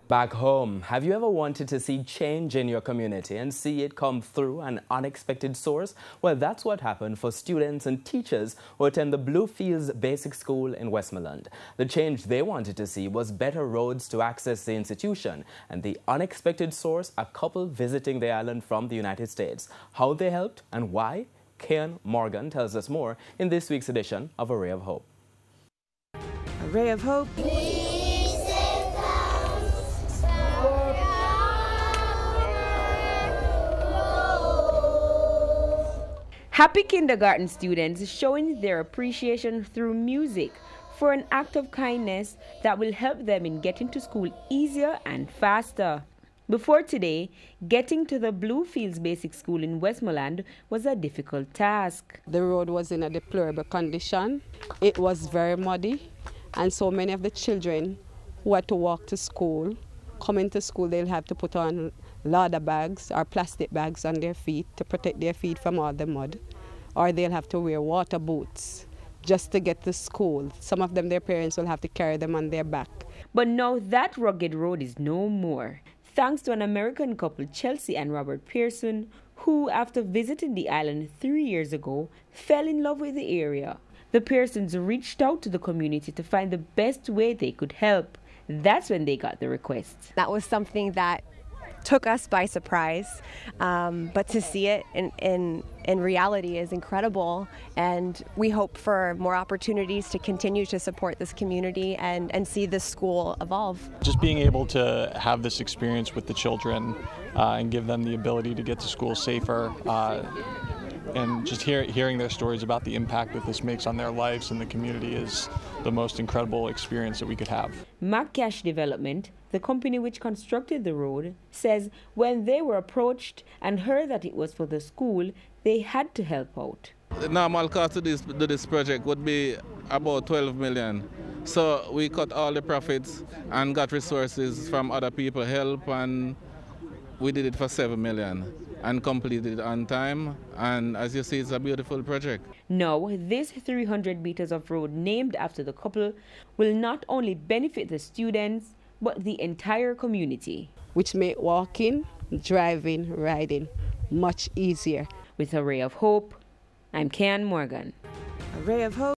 Back home, have you ever wanted to see change in your community and see it come through an unexpected source? Well, that's what happened for students and teachers who attend the Bluefields Basic School in Westmoreland. The change they wanted to see was better roads to access the institution, and the unexpected source, a couple visiting the island from the United States. How they helped and why? Kian Morgan tells us more in this week's edition of A Ray of Hope. A Ray of Hope. Happy kindergarten students showing their appreciation through music for an act of kindness that will help them in getting to school easier and faster. Before today, getting to the Bluefields Basic School in Westmoreland was a difficult task. The road was in a deplorable condition. It was very muddy, and so many of the children who had to walk to school, coming to school, they'll have to put on leather bags or plastic bags on their feet to protect their feet from all the mud, or they'll have to wear water boots just to get to school. Some of them, their parents will have to carry them on their back. But now that rugged road is no more, thanks to an American couple, Chelsea and Robert Pearson, who, after visiting the island 3 years ago, fell in love with the area. The Pearsons reached out to the community to find the best way they could help. That's when they got the request. That was something that took us by surprise, but to see it in reality is incredible, and we hope for more opportunities to continue to support this community and see this school evolve. Just being able to have this experience with the children and give them the ability to get to school safer, and just hearing their stories about the impact that this makes on their lives and the community is the most incredible experience that we could have. Cash Development, the company which constructed the road, says when they were approached and heard that it was for the school, they had to help out. The normal cost to do this project would be about 12 million. So we cut all the profits and got resources from other people help, and we did it for 7 million. And completed on time, and as you see, it's a beautiful project. Now, this 300 meters of road named after the couple will not only benefit the students, but the entire community. Which make walking, driving, riding much easier. With A Ray of Hope, I'm Kian Morgan. A Ray of Hope.